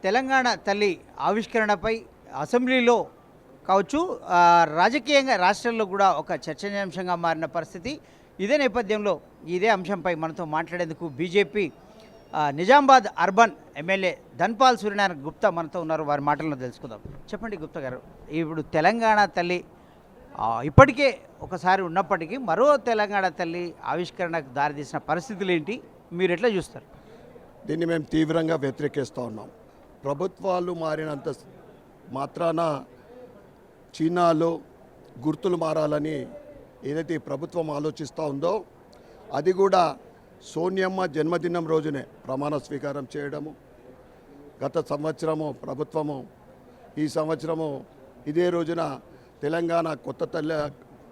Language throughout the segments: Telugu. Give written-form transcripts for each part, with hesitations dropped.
తెలంగాణ తల్లి ఆవిష్కరణపై అసెంబ్లీలో కావచ్చు, రాజకీయంగా రాష్ట్రంలో కూడా ఒక చర్చనీయాంశంగా మారిన పరిస్థితి. ఇదే నేపథ్యంలో ఇదే అంశంపై మనతో మాట్లాడేందుకు BJP Nizamabad urban MLA Dhanpal Suryanarayana Gupta మనతో ఉన్నారు. వారి మాటలను తెలుసుకుందాం. చెప్పండి గుప్తా గారు, ఇప్పుడు తెలంగాణ తల్లి ఇప్పటికే ఒకసారి ఉన్నప్పటికీ మరో తెలంగాణ తల్లి ఆవిష్కరణకు దారితీసిన పరిస్థితులు ఏంటి, మీరు ఎట్లా చూస్తారు? దీన్ని మేము తీవ్రంగా వ్యతిరేకిస్తూ ఉన్నాం. ప్రభుత్వాలు మారినంత మాత్రాన చీనాలో గుర్తులు మారాలని ఏదైతే ఈ ప్రభుత్వం ఆలోచిస్తూ ఉందో అది కూడా సోనియమ్మ జన్మదినం రోజునే ప్రమాణ స్వీకారం చేయడము, గత సంవత్సరము ప్రభుత్వము ఈ సంవత్సరము ఇదే రోజున తెలంగాణ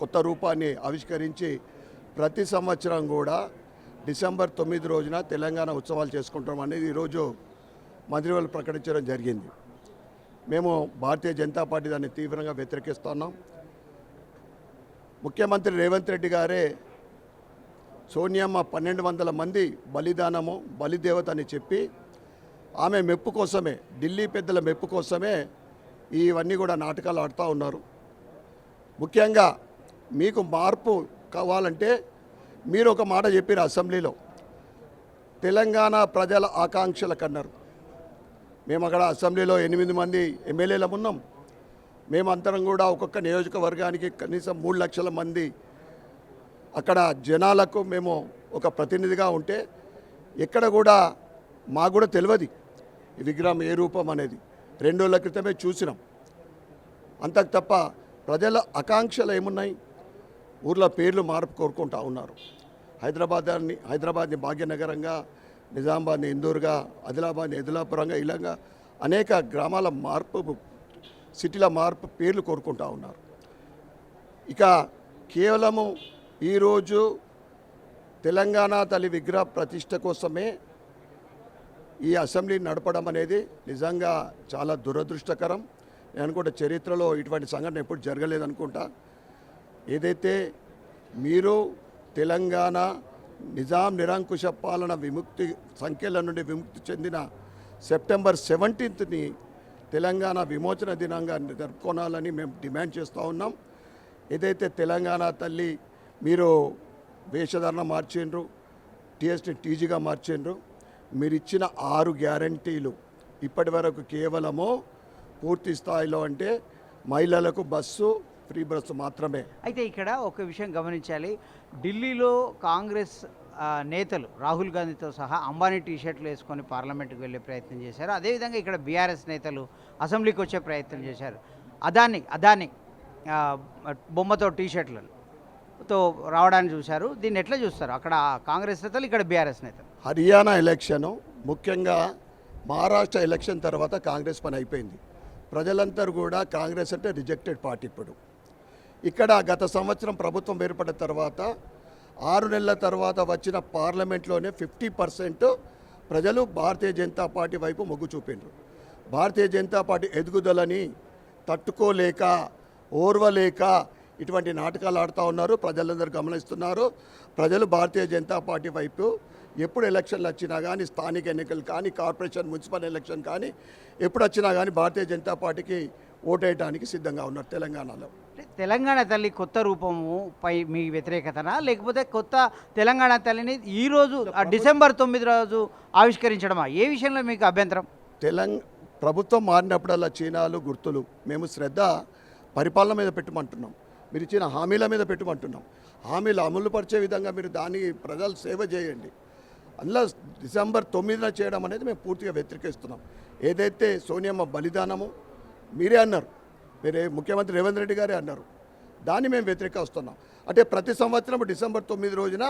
కొత్త రూపాన్ని ఆవిష్కరించి ప్రతి సంవత్సరం కూడా డిసెంబర్ 9 రోజున తెలంగాణ ఉత్సవాలు చేసుకుంటాం అనేది ఈరోజు మంత్రివర్యులు ప్రకటించడం జరిగింది. మేము భారతీయ జనతా పార్టీ దాన్ని తీవ్రంగా వ్యతిరేకిస్తున్నాం. ముఖ్యమంత్రి రేవంత్ రెడ్డి గారే సోనియమ్మ 1200 మంది బలిదానము బలిదేవత అని చెప్పి ఆమె మెప్పు కోసమే, ఢిల్లీ పెద్దల మెప్పు కోసమే ఇవన్నీ కూడా నాటకాలు ఆడుతూ ఉన్నారు. ముఖ్యంగా మీకు మార్పు కావాలంటే మీరు ఒక మాట చెప్పారు అసెంబ్లీలో, తెలంగాణ ప్రజల ఆకాంక్షల కన్నారు. మేము అక్కడ అసెంబ్లీలో 8 మంది ఎమ్మెల్యేలం ఉన్నాం. మేమంతరం కూడా ఒక్కొక్క నియోజకవర్గానికి కనీసం 3 లక్షల మంది అక్కడ జనాలకు మేము ఒక ప్రతినిధిగా ఉంటే ఎక్కడ కూడా మాకు కూడా తెలియదు ఈ విగ్రహం ఏ రూపం అనేది. 2 రోజుల క్రితమే చూసినాం. అంతకు తప్ప ప్రజల ఆకాంక్షలు ఏమున్నాయి? ఊర్ల పేర్లు మార్పు కోరుకుంటూ ఉన్నారు. హైదరాబాద్ని భాగ్యనగరంగా, నిజామాబాద్ని ఇందూరుగా, ఆదిలాబాద్ని ఎదులాపురంగా, ఇలాగా అనేక గ్రామాల మార్పు, సిటీల మార్పు పేర్లు కోరుకుంటూ ఉన్నారు. ఇక కేవలము ఈరోజు తెలంగాణ తల్లి విగ్రహ ప్రతిష్ట కోసమే ఈ అసెంబ్లీని నడపడం అనేది నిజంగా చాలా దురదృష్టకరం. నేను అనుకుంటా చరిత్రలో ఇటువంటి సంఘటన ఎప్పుడు జరగలేదనుకుంటా. ఏదైతే మీరు తెలంగాణ నిజాం నిరంకుశ పాలన విముక్తి సంఖ్యల నుండి విముక్తి చెందిన సెప్టెంబర్ 17ని తెలంగాణ విమోచన దినంగా జరుపుకోవాలని మేము డిమాండ్ చేస్తూ ఉన్నాం. ఏదైతే తెలంగాణ తల్లి మీరు వేషధారణ మార్చిండ్రు, టీఎస్ని టీజీగా మార్చిండ్రు, మీరు ఇచ్చిన 6 గ్యారంటీలు ఇప్పటి వరకు కేవలము పూర్తి స్థాయిలో అంటే మహిళలకు బస్సు ఫ్రీ బస్సు మాత్రమే. అయితే ఇక్కడ ఒక విషయం గమనించాలి. ఢిల్లీలో కాంగ్రెస్ నేతలు రాహుల్ గాంధీతో సహా అంబానీ టీషర్ట్లు వేసుకొని పార్లమెంటుకు వెళ్ళే ప్రయత్నం చేశారు. అదేవిధంగా ఇక్కడ బీఆర్ఎస్ నేతలు అసెంబ్లీకి వచ్చే ప్రయత్నం చేశారు. అదాని బొమ్మతో టీషర్ట్లతో రావడానికి చూశారు. దీన్ని ఎట్లా చూస్తారు? అక్కడ కాంగ్రెస్ నేతలు, ఇక్కడ బీఆర్ఎస్ నేతలు. హర్యానా ఎలక్షను, ముఖ్యంగా మహారాష్ట్ర ఎలక్షన్ తర్వాత కాంగ్రెస్ పని అయిపోయింది. ప్రజలందరూ కూడా కాంగ్రెస్ అంటే రిజెక్టెడ్ పార్టీ. ఇప్పుడు ఇక్కడ గత సంవత్సరం ప్రభుత్వం ఏర్పడిన తర్వాత 6 నెలల తర్వాత వచ్చిన పార్లమెంట్లోనే 50% ప్రజలు భారతీయ జనతా పార్టీ వైపు మొగ్గు చూపిండ్రు. భారతీయ జనతా పార్టీ ఎదుగుదలని తట్టుకోలేక, ఓర్వలేక ఇటువంటి నాటకాలు ఆడుతూ ఉన్నారు. ప్రజలందరూ గమనిస్తున్నారు. ప్రజలు భారతీయ జనతా పార్టీ వైపు ఎప్పుడు ఎలక్షన్లు వచ్చినా కానీ, స్థానిక ఎన్నికలు కానీ, కార్పొరేషన్ మున్సిపల్ ఎలక్షన్ కానీ ఎప్పుడు వచ్చినా కానీ భారతీయ జనతా పార్టీకి ఓటేయడానికి సిద్ధంగా ఉన్నారు. తెలంగాణలో తెలంగాణ తల్లి కొత్త రూపము పై మీ వ్యతిరేకతనా, లేకపోతే కొత్త తెలంగాణ తల్లిని ఈరోజు డిసెంబర్ 9 రోజు ఆవిష్కరించడమా? ఏ విషయంలో మీకు అభ్యంతరం? ప్రభుత్వం మారినప్పుడల్లా చీనాలు గుర్తులు మేము శ్రద్ధ పరిపాలన మీద పెట్టమంటున్నాం. మీరు ఇచ్చిన హామీల మీద పెట్టమంటున్నాం. హామీలు అమలు పరిచే విధంగా మీరు దానికి ప్రజలు సేవ చేయండి. అందులో డిసెంబర్ 9న చేయడం అనేది మేము పూర్తిగా వ్యతిరేకిస్తున్నాం. ఏదైతే సోనియమ్మ బలిదానము మీరే అన్నారు, మీరే ముఖ్యమంత్రి రేవంత్ రెడ్డి గారే అన్నారు, దాన్ని మేము వ్యతిరేకిస్తున్నాం. అంటే ప్రతి సంవత్సరం డిసెంబర్ 9 రోజున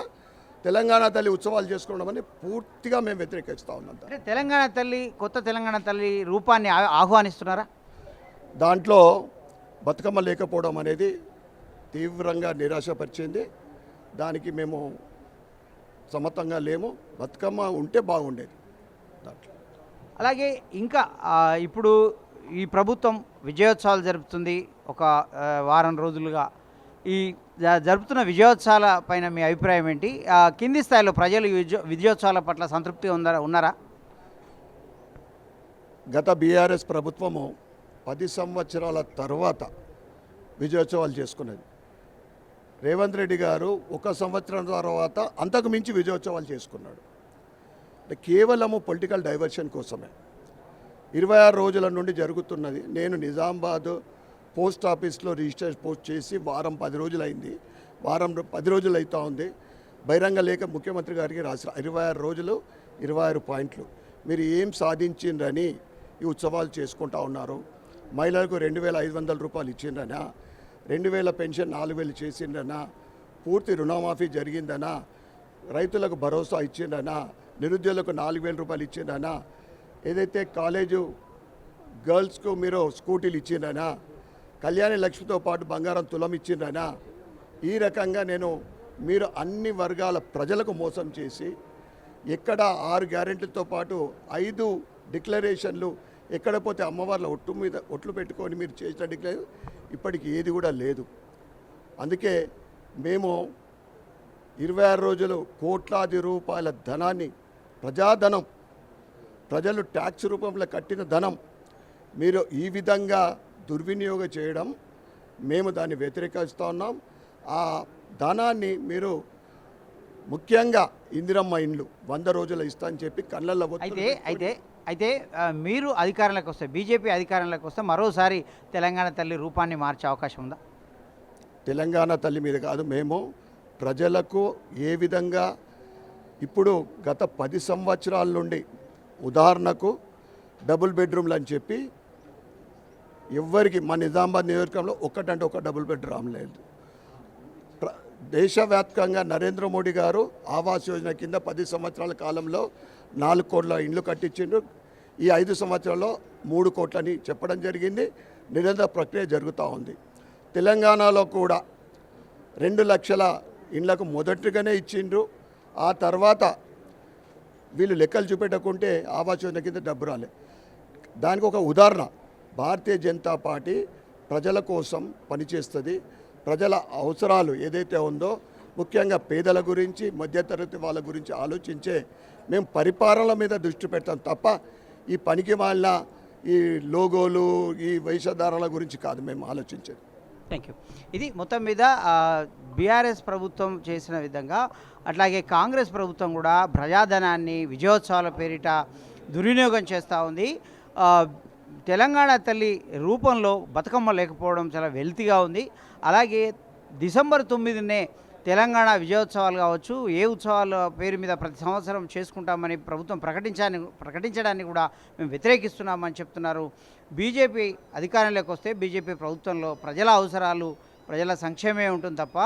తెలంగాణ తల్లి ఉత్సవాలు చేసుకోవడం అని పూర్తిగా మేము వ్యతిరేకిస్తూ ఉన్నాం. అంటే తెలంగాణ తల్లి, కొత్త తెలంగాణ తల్లి రూపాన్ని ఆహ్వానిస్తున్నారా? దాంట్లో బతుకమ్మ లేకపోవడం అనేది తీవ్రంగా నిరాశపరిచింది. దానికి మేము సమతంగా లేము. బతుకమ్మ ఉంటే బాగుండేది దాంట్లో. అలాగే ఇంకా ఇప్పుడు ఈ ప్రభుత్వం విజయోత్సవాలు జరుపుతుంది. ఒక వారం రోజులుగా ఈ జరుపుతున్న విజయోత్సవాల పైన మీ అభిప్రాయం ఏంటి? కింది స్థాయిలో ప్రజలు విజయోత్సవాల పట్ల సంతృప్తిగా ఉన్నారా? గత బీఆర్ఎస్ ప్రభుత్వము 10 సంవత్సరాల తర్వాత విజయోత్సవాలు చేసుకున్నది. రేవంత్ రెడ్డి గారు 1 సంవత్సరం తర్వాత అంతకు మించి విజయోత్సవాలు చేసుకున్నాడు. కేవలము పొలిటికల్ డైవర్షన్ కోసమే 26 రోజుల నుండి జరుగుతున్నది. నేను నిజామాబాద్ పోస్ట్ ఆఫీస్లో రిజిస్టర్ పోస్ట్ చేసి వారం 10 రోజులు అయింది. వారం 10 రోజులు అవుతా ఉంది. బహిరంగ లేఖ ముఖ్యమంత్రి గారికి రాసిన 26 రోజులు 26 పాయింట్లు. మీరు ఏం సాధించిండ్రని ఈ ఉత్సవాలు చేసుకుంటా ఉన్నారు? మహిళలకు 2,500 రూపాయలు ఇచ్చిండ్రనా? 2,000 పెన్షన్ 4,000 చేసిండ్రనా? పూర్తి రుణమాఫీ జరిగిందనా? రైతులకు భరోసా ఇచ్చిండ్రనా? నిరుద్యోగులకు 4,000 రూపాయలు ఇచ్చిండ్రనా? ఏదైతే కాలేజు గర్ల్స్కు మీరు స్కూటీలు ఇచ్చిండ్రనా? కళ్యాణ లక్ష్మితో పాటు బంగారం తులం ఇచ్చిండ్రనా? ఈ రకంగా మీరు అన్ని వర్గాల ప్రజలకు మోసం చేసి ఎక్కడ 6 గ్యారెంటీలతో పాటు 5 డిక్లరేషన్లు ఎక్కడ పోతే అమ్మవార్ల ఒట్లు పెట్టుకొని మీరు చేసిన డిక్లరేషన్ ఇప్పటికి ఏది కూడా లేదు. అందుకే మేము 26 రోజులు కోట్లాది రూపాయల ధనాన్ని, ప్రజాధనం, ప్రజలు ట్యాక్స్ రూపంలో కట్టిన ధనం మీరు ఈ విధంగా దుర్వినియోగం చేయడం మేము దాన్ని వ్యతిరేకిస్తూ ఉన్నాం. ఆ ధనాన్ని మీరు ముఖ్యంగా ఇందిరమ్మ ఇండ్లు 100 రోజులు ఇస్తా అని చెప్పి కళ్ళల్లో అయితే మీరు అధికారంలోకి వస్తే, బీజేపీ అధికారంలోకి వస్తే మరోసారి తెలంగాణ తల్లి రూపాన్ని మార్చే అవకాశం ఉందా? తెలంగాణ తల్లి మీద కాదు, మేము ప్రజలకు ఏ విధంగా ఇప్పుడు గత 10 సంవత్సరాల నుండి ఉదాహరణకు డబుల్ బెడ్రూమ్లు అని చెప్పి ఎవ్వరికి మా నిజామాబాద్ నియోజకవర్గంలో ఒక్కటంటే ఒక డబుల్ బెడ్రూమ్ లేదు. దేశవ్యాప్తంగా నరేంద్ర మోడీ గారు ఆవాస్ యోజన కింద 10 సంవత్సరాల కాలంలో 4 కోట్ల ఇండ్లు కట్టించిండ్రు. ఈ 5 సంవత్సరాల్లో 3 కోట్లని చెప్పడం జరిగింది. నిరంతర ప్రక్రియ జరుగుతూ ఉంది. తెలంగాణలో కూడా 2 లక్షల ఇండ్లకు మొదటిగానే ఇచ్చిండ్రు. ఆ తర్వాత వీళ్ళు లెక్కలు చూపెట్టకుంటే ఆవాస్ యోజన కింద డబ్బు రాలే. దానికి ఒక ఉదాహరణ, భారతీయ జనతా పార్టీ ప్రజల కోసం పనిచేస్తుంది. ప్రజల అవసరాలు ఏదైతే ఉందో ముఖ్యంగా పేదల గురించి, మధ్యతరగతి వాళ్ళ గురించి ఆలోచించే మేము పరిపాలన మీద దృష్టి పెడతాం తప్ప ఈ పనికి వాళ్ళ ఈ లోగోలు, ఈ వేషధారాల గురించి కాదు మేము ఆలోచించేది. Thank you. ఇది మొత్తం మీద బీఆర్ఎస్ ప్రభుత్వం చేసిన విధంగా అట్లాగే కాంగ్రెస్ ప్రభుత్వం కూడా ప్రజాధనాన్ని విజయోత్సవాల పేరిట దుర్వినియోగం చేస్తూ ఉంది. తెలంగాణ తల్లి రూపంలో బతుకమ్మ లేకపోవడం చాలా వెల్తిగా ఉంది. అలాగే డిసెంబర్ 9నే తెలంగాణ విజయోత్సవాలు కావచ్చు, ఏ ఉత్సవాల పేరు మీద ప్రతి సంవత్సరం చేసుకుంటామని ప్రభుత్వం ప్రకటించడాన్ని కూడా మేము వ్యతిరేకిస్తున్నామని చెప్తున్నారు. బీజేపీ అధికారంలోకి వస్తే బీజేపీ ప్రభుత్వంలో ప్రజల అవసరాలు, ప్రజల సంక్షేమే ఉంటుంది తప్ప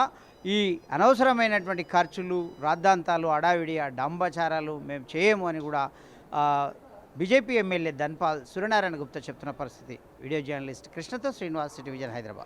ఈ అనవసరమైనటువంటి ఖర్చులు, రాద్ధాంతాలు, అడావిడి, డంబాచారాలు మేము చేయము అని కూడా బీజేపీ ఎమ్మెల్యే ధన్పాల్ సూర్యనారాయణ గుప్తా చెప్తున్న పరిస్థితి. వీడియో జర్నలిస్ట్ కృష్ణతో శ్రీనివాస్, సిటీ విజన్, హైదరాబాద్.